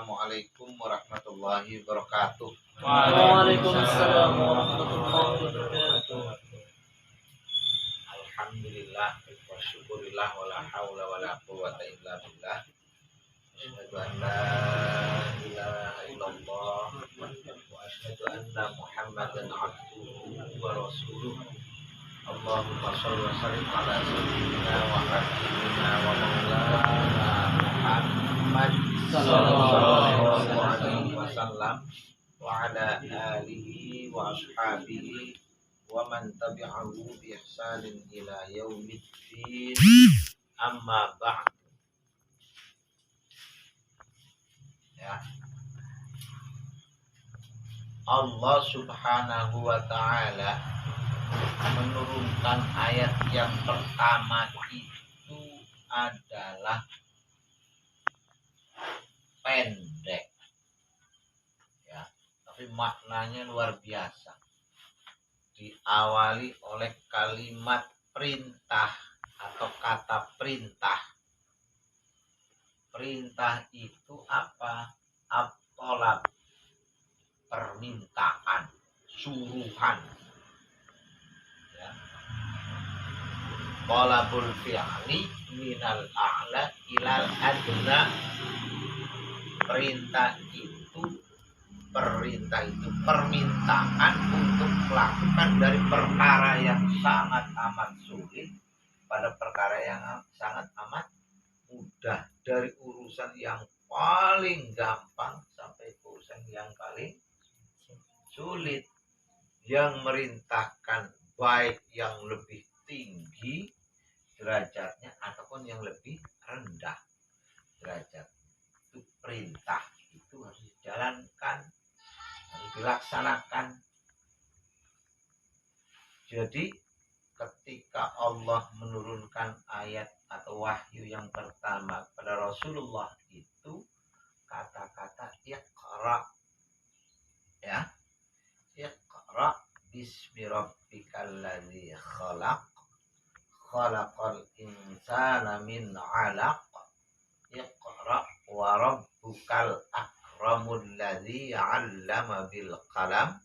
Assalamualaikum warahmatullahi wabarakatuh. Waalaikumsalam warahmatullahi wabarakatuh. Alhamdulillah wa syukurillah wa la haula wa la quwwata illa billah. Asyhadu an la ilaha illallah wa asyhadu anna Muhammadan abduhu wa rasuluh. Allahumma shalli wa sallim ala sayyidina wa habibina wa maulana Muhammad sallallahu alaihi wasallam wa ala alihi wa ashabihi wa man tabi'ahu bi ihsanin ila yaumiddin. Amma ba'd. Ya. Allah Subhanahu wa taala menurunkan ayat yang pertama itu adalah pendek, ya, tapi maknanya luar biasa. Diawali oleh kalimat perintah atau kata perintah. Perintah itu apa? At-thalab, permintaan, suruhan. Ya. Thalabul fi'li minal a'la ilal adna. Perintah itu permintaan untuk melakukan dari perkara yang sangat amat sulit pada perkara yang sangat amat mudah, dari urusan yang paling gampang sampai urusan yang paling sulit. Yang merintahkan baik yang lebih tinggi derajatnya ataupun yang lebih rendah derajat. Itu perintah, itu harus dijalankan, harus dilaksanakan. Jadi ketika Allah menurunkan ayat atau wahyu yang pertama pada Rasulullah itu kata-kata iqra, ya, iqra bismi rabbikal ladzi khalaq khalaqal insana min 'alaq iqra wa rabbukal akramul ladzi 'allama bil qalam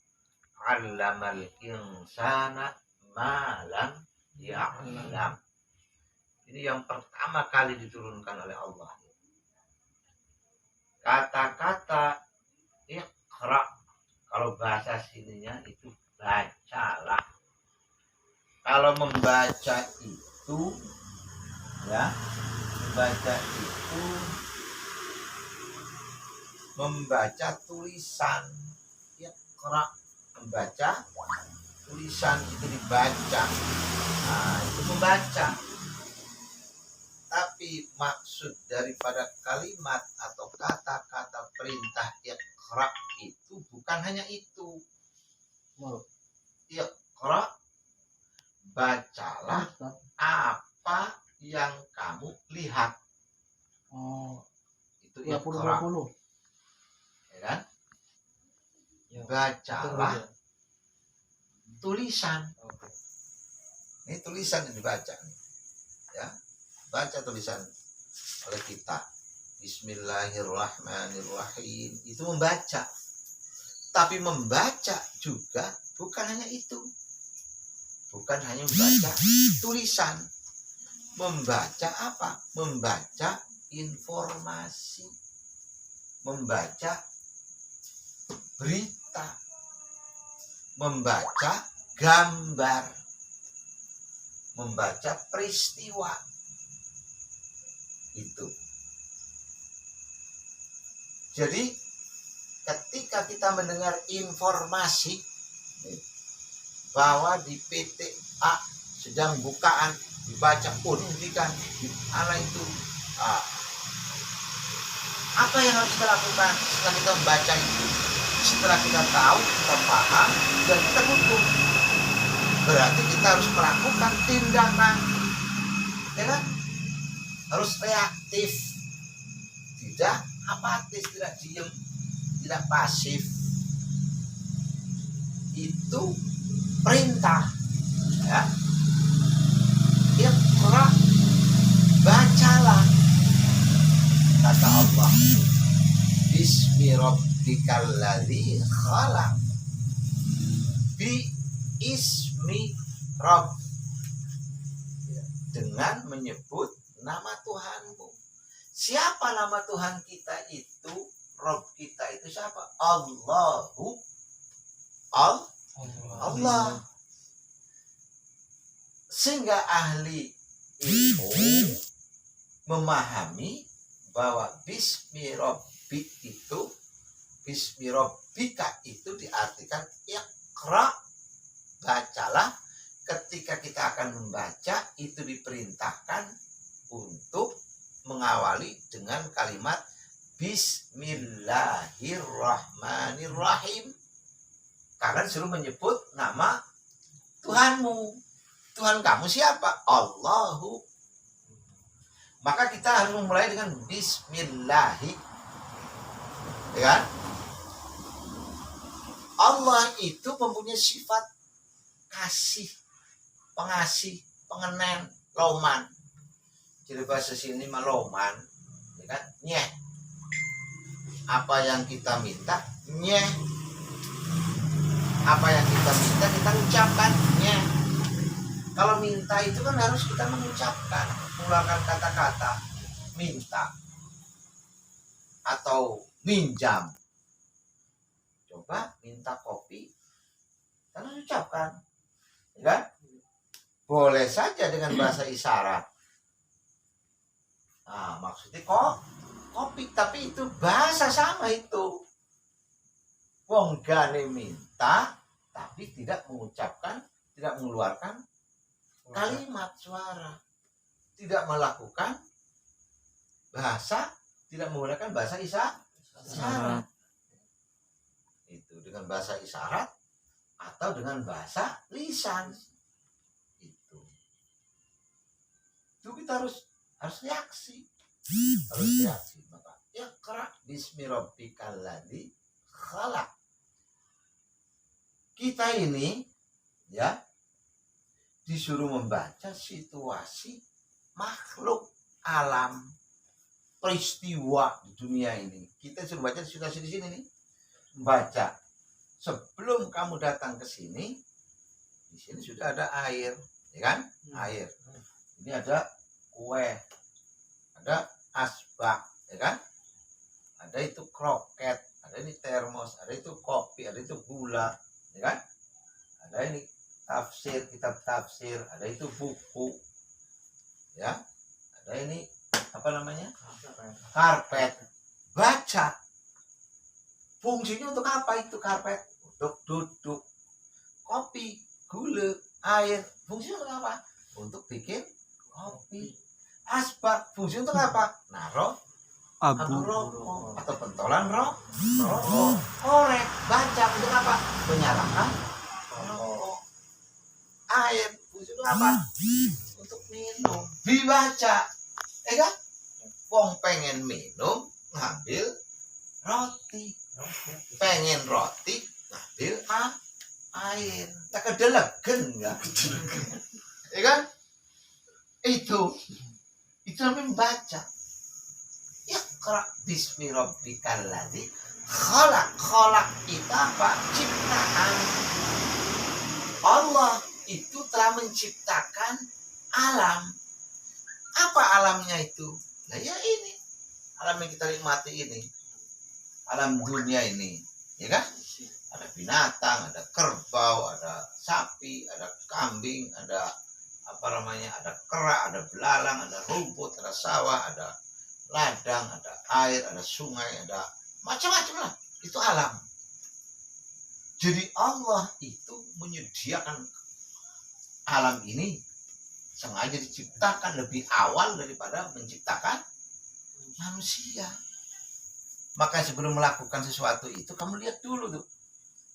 'allamal insana ma lam ya'lam. Ini yang pertama kali diturunkan oleh Allah. Kata-kata iqra, kalau bahasa sininya itu bacalah. Kalau membaca itu, ya, membaca tulisan. Iqra, membaca tulisan, itu dibaca. Nah, itu membaca. Tapi maksud daripada kalimat atau kata-kata perintah iqra itu bukan hanya itu. Iqra, bacalah apa yang kamu lihat. Itu iqra. Ya kan? Bacalah tulisan. Ini tulisan yang dibaca. Ya, baca tulisan oleh kita. Bismillahirrahmanirrahim. Itu membaca. Tapi membaca juga bukan hanya itu. Bukan hanya membaca tulisan. Membaca apa? Membaca informasi. Membaca berita. Membaca gambar. Membaca peristiwa. Itu. Jadi ketika kita mendengar informasi bahwa di PT A sedang bukaan, dibaca pun kan di mana itu, apa yang harus kita lakukan setelah kita membaca itu? Setelah kita tahu, kita paham, dan kita hukum, berarti kita harus melakukan tindakan, ya kan? Harus reaktif, tidak apatis, tidak diem, tidak pasif. Itu perintah, ya. Iqra, bacalah, kata Allah. Bis bismi rabbikal ladzi khalaq. Bi ismi rabb, dengan menyebut nama Tuhanmu. Siapa nama Tuhan kita itu? Rabb kita itu siapa? Allahu. Allah. Sehingga ahli ilmu memahami bahwa bismi rabbik itu, bismi rabbika itu diartikan iqra, bacalah. Ketika kita akan membaca itu diperintahkan untuk mengawali dengan kalimat Bismillahirrahmanirrahim. Karena disuruh menyebut nama Tuhanmu. Tuhan kamu siapa? Allahu. Maka kita harus memulai dengan Bismillahi. Ya kan? Allah itu mempunyai sifat kasih, pengasih, pengenen, loman. Jadi bahasa sini mah loman, ya kan? Nyeh. Apa yang kita minta, nyeh. Apa yang kita minta, kita ucapkan, nyeh. Kalau minta itu kan harus kita mengucapkan, mengeluarkan kata-kata minta atau minjam. Coba minta kopi, kita harus ucapkan, ya kan? Boleh saja dengan bahasa isyarat. Nah, maksudnya kopi, tapi itu bahasa sama itu. Wong gane minta, tapi tidak mengucapkan, tidak mengeluarkan kalimat suara, tidak melakukan bahasa, tidak menggunakan bahasa isyarat. Itu dengan bahasa isyarat atau dengan bahasa lisan. Itu kita harus reaksi. Harus reaksi. Maka iqra bismi rabbikal ladzi khalaq. Kita ini ya disuruh membaca situasi makhluk alam, peristiwa di dunia ini. Kita suruh baca situasi di sini nih. Baca. Sebelum kamu datang ke sini, di sini sudah ada air, ya kan? Air. Ini ada kue, ada asbak, ya kan? Ada itu kroket, ada ini termos, ada itu kopi, ada itu gula, ya kan? Ada ini tafsir, kitab tafsir, ada itu buku, ya, ada ini apa namanya? Karpet. Baca. Fungsinya untuk apa itu karpet? Untuk duduk. Kopi, gula, air, fungsinya untuk apa? Untuk bikin kopi. Asbak, fungsi untuk apa? Naruh abu rokok atau pentolan rokok. Korek, baca untuk apa? Menyalakan rokok. Air, fungsi untuk apa? Untuk minum. Dibaca, kan? Wong pengen minum, ngambil roti. Pengen roti, ngambil air. Tak kedelegen enggak? Ya kan? Itu namanya membaca. Iqra bismi rabbikal ladzi khalaq. Khalaq itu apa? Ciptaan. Allah itu telah menciptakan alam. Apa alamnya itu? Nah ya ini. Alam yang kita nikmati ini. Alam dunia ini. Ya kan? Ada binatang, ada kerbau, ada sapi, ada kambing, ada apa namanya, ada kera, ada belalang, ada rumput, ada sawah, ada ladang, ada air, ada sungai, ada macam-macam lah. Itu alam. Jadi Allah itu menyediakan alam ini sengaja diciptakan lebih awal daripada menciptakan manusia. Maka sebelum melakukan sesuatu itu kamu lihat dulu tuh,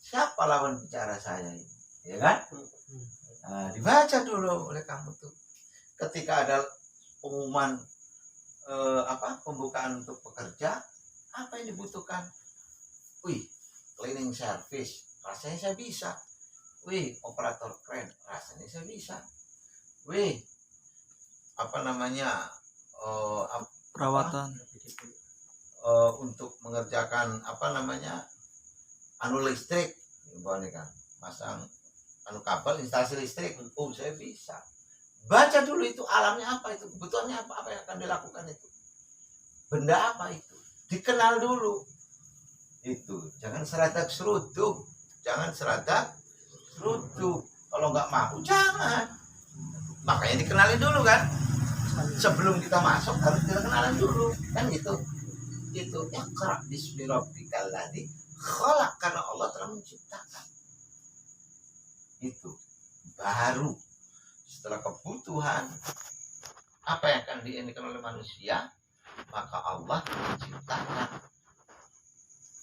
siapa lawan bicara saya ini, ya kan? Nah, dibaca dulu oleh kamu tuh. Ketika ada pengumuman pembukaan untuk pekerja, apa yang dibutuhkan? Wih, cleaning service, rasanya saya bisa. Wih, operator kren, rasanya saya bisa. Wih, apa namanya, perawatan untuk mengerjakan apa namanya anu listrik, ini kan masang anu kabel instalasi listrik, saya bisa. Baca dulu itu alamnya apa, itu kebutuhannya apa yang akan dilakukan itu, benda apa itu, dikenal dulu. Itu jangan seradak seruduk, kalau nggak mampu jangan, makanya dikenalin dulu kan, sebelum kita masuk harus kita kenalan dulu kan gitu. Itu iqra bismi rabbikal ladzi khalaq, karena Allah telah menciptakan. Itu baru setelah kebutuhan apa yang akan diinginkan oleh manusia, maka Allah menciptakan.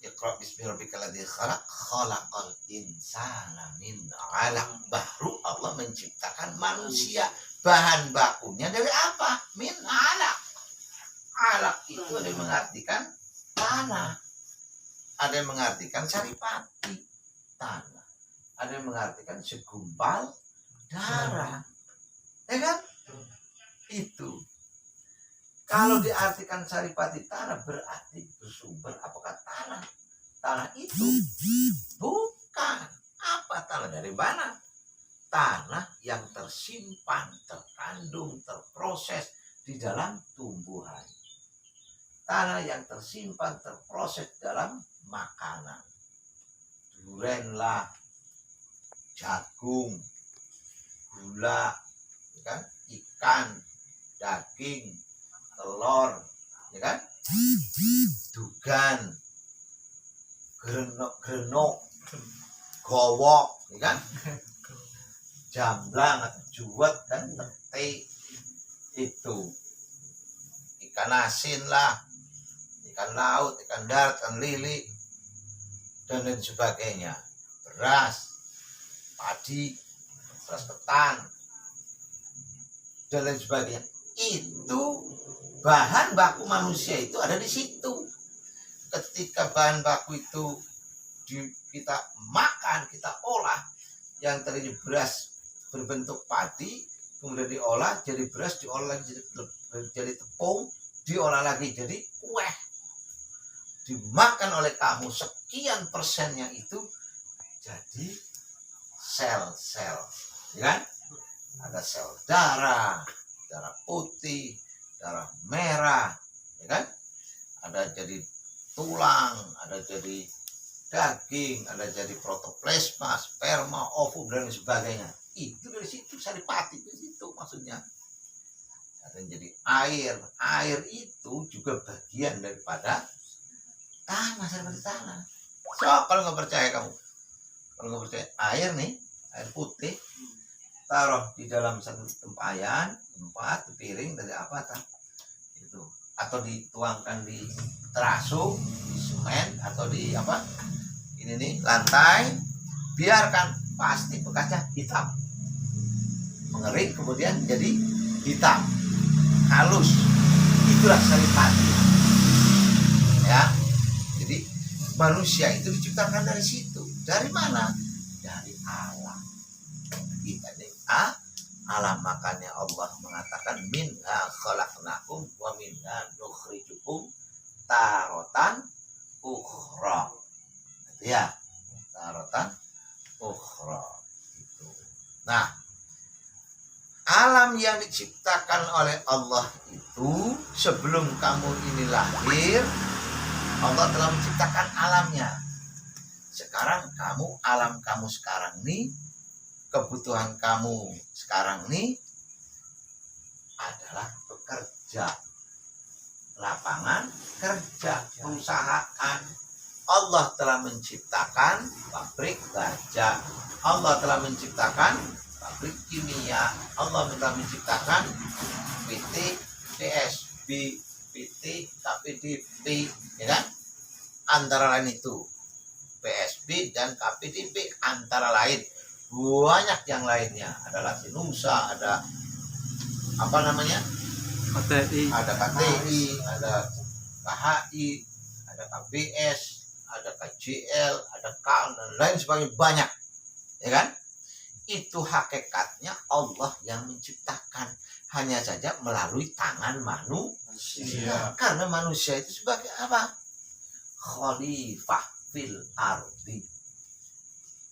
Iqra bismi rabbikal ladzi khalaq khalaqal insana min 'alaq, baru Allah menciptakan manusia. Bahan bakunya dari apa? Min 'alaq. Alaq itu ada yang mengartikan tanah, ada yang mengartikan saripati tanah, ada yang mengartikan segumpal darah, ya kan? Itu kalau diartikan saripati tanah berarti bersumber apakah tanah itu bukan apa, tanah dari mana? Tanah yang tersimpan, terkandung, terproses di dalam tumbuhan. Tanah yang tersimpan, terproses dalam makanan. Duren lah, jagung, gula, ya kan? Ikan, daging, telur, ya kan? Dugan, grenok, gowok, ya kan? Jamblang, juwet, dan tete. Itu ikan asin lah, ikan laut, ikan darat, ikan lili, dan lain sebagainya. Beras, padi, beras ketan, dan lain sebagainya. Itu bahan baku manusia itu ada di situ. Ketika bahan baku itu kita makan, kita olah, yang tadinya beras berbentuk padi, kemudian diolah jadi beras, diolah lagi jadi tepung, diolah lagi jadi kue, dimakan oleh kamu, sekian persennya itu jadi sel-sel, ya kan? Ada sel darah putih, darah merah, ya kan? Ada jadi tulang, ada jadi daging, ada jadi protoplasma, sperma, ovum, dan sebagainya. Itu dari situ, saripati itu situ maksudnya. Ada yang jadi air itu juga bagian daripada tanah, saripati tanah. So, kalau nggak percaya kamu, kalau nggak percaya, air nih, air putih, taruh di dalam satu tempayan, di piring, dari apa tak? Itu, atau dituangkan di terasuk, di semen, atau di apa? Ini nih lantai, biarkan, pasti bekasnya hitam, mengering kemudian jadi hitam halus. Itulah saripati ya. Jadi manusia itu diciptakan dari situ. Dari mana? Dari alam. Kita nih alam, makanya Allah mengatakan minha khalaqnakum wa minha nukhrijukum taratan ukhra. Ya, taratan ukhra itu. Nah, alam yang diciptakan oleh Allah itu sebelum kamu ini lahir, Allah telah menciptakan alamnya. Sekarang kamu, alam kamu sekarang nih, kebutuhan kamu sekarang nih adalah bekerja, lapangan kerja, perusahaan. Allah telah menciptakan pabrik baja, Allah telah menciptakan pabrik kimia, Allah telah menciptakan PT, PSB, PT, KPDP, ya kan? Antara lain itu PSB dan KPDP, antara lain banyak yang lainnya. Ada Latinumsa, ada apa namanya? KTI, Ada KTI, ada KHI, ada KBS, ada KJL, ada KAL, dan lain sebagainya, banyak, ya kan? Itu hakikatnya Allah yang menciptakan. hanya saja melalui tangan manusia. Karena manusia itu sebagai apa? Khalifah fil ardi.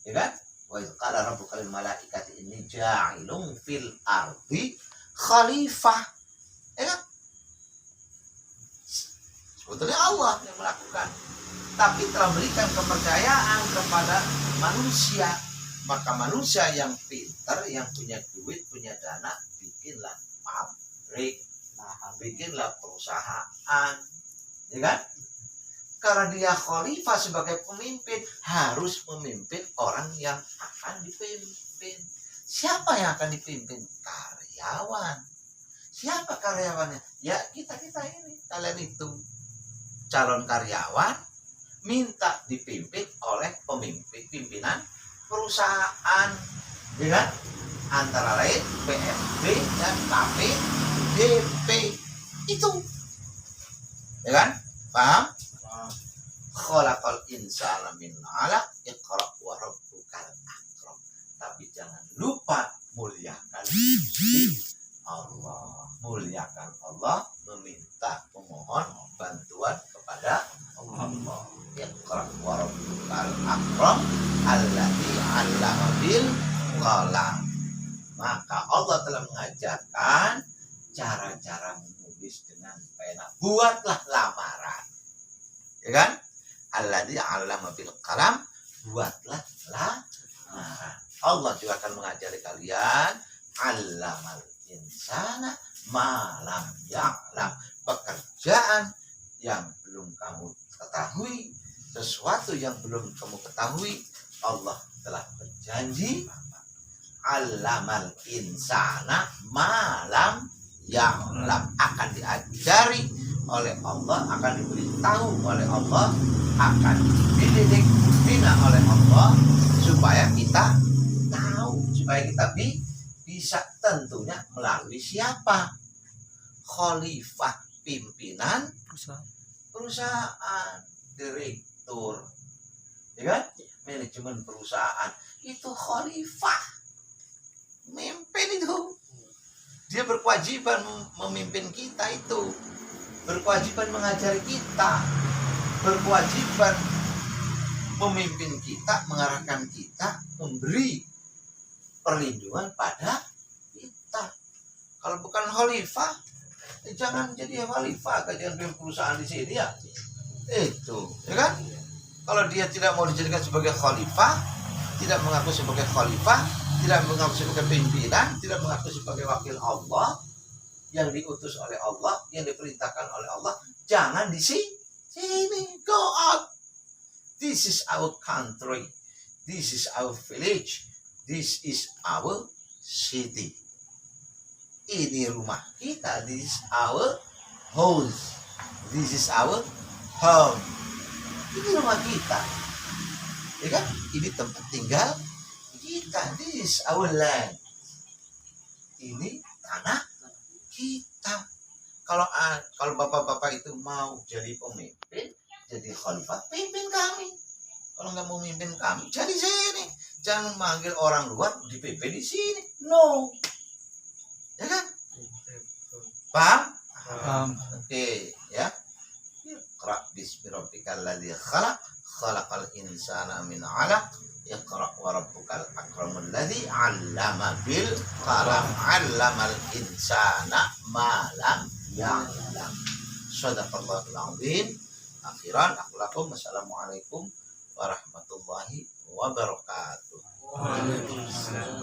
Ya kan? Wa qala rabbuka lil malaikati inni ja'ilun fil ardi khalifah. Ya kan? Sebetulnya Allah yang melakukan, tapi telah berikan kepercayaan kepada manusia. Maka manusia yang pintar, yang punya duit, punya dana, bikinlah pabrik, bikinlah perusahaan, ya kan? Karena dia khalifah sebagai pemimpin, harus memimpin orang yang akan dipimpin. Siapa yang akan dipimpin? Karyawan. Siapa karyawannya? Ya kita ini, kalian itu calon karyawan, minta dipimpin oleh pimpinan perusahaan, ya kan? Antara lain PSB dan KPDP itu, ya kan? Paham? Khalaqal insana min 'alaq, iqra wa rabbukal akram. Tapi jangan lupa muliakan Allah, muliakan Allah, memohon bantuan kepada Allah. Iqra wa rabbukal akram alladzi 'allama bil qalam. Maka Allah telah mengajarkan cara-cara menulis dengan pena. Buatlah lamaran, ya kan? Alladzi 'allama bil qalam, buatlah lamaran. Allah juga akan mengajari kalian 'allamal insana ma lam ya'lam. Pekerjaan yang belum kamu ketahui, sesuatu yang belum kamu ketahui, Allah telah berjanji 'allamal insana ma lam ya'lam, akan diajari oleh Allah, akan diberitahu oleh Allah, akan dididik, dibina oleh Allah, supaya kita tahu, supaya kita bisa, tentunya melalui siapa? Khalifah, pimpinan perusahaan, direktur, ya kan? Manajemen perusahaan itu khalifah, memimpin itu. Dia berkewajiban memimpin kita itu, berkewajiban mengajari kita, berkewajiban memimpin kita, mengarahkan kita, memberi perlindungan pada kita. Kalau bukan khalifah, jangan jadi khalifah, jangan bikin perusahaan di sini ya. Itu, ya kan? Kalau dia tidak mau dijadikan sebagai khalifah, tidak mengaku sebagai khalifah, tidak mengaku sebagai pimpinan, tidak mengaku sebagai wakil Allah yang diutus oleh Allah, yang diperintahkan oleh Allah, jangan di sini, go out. This is our country, this is our village, this is our city. Ini rumah kita, this is our house, this is our home. Ini rumah kita, ya kan? Ini tempat tinggal kita, this is our land. Ini tanah kita. Kalau bapak-bapak itu mau jadi pemimpin, jadi khalifah, pimpin kami. Kalau nggak mau mimpin kami, jadi sini. Jangan manggil orang luar dipimpin di sini. No, ya kan? Paham? Paham. Oke, ya. Iqra bismi rabbikal ladzi khalaq, khalaqal insana min 'alaq. Iqra wa rabbukal akramul ladzi 'allama bil qalam, 'allamal insana ma lam ya'lam. Shadaqallahul 'azim. Akhiran aku lakum, assalamualaikum warahmatullahi wabarakatuh. Waalaikumsalam.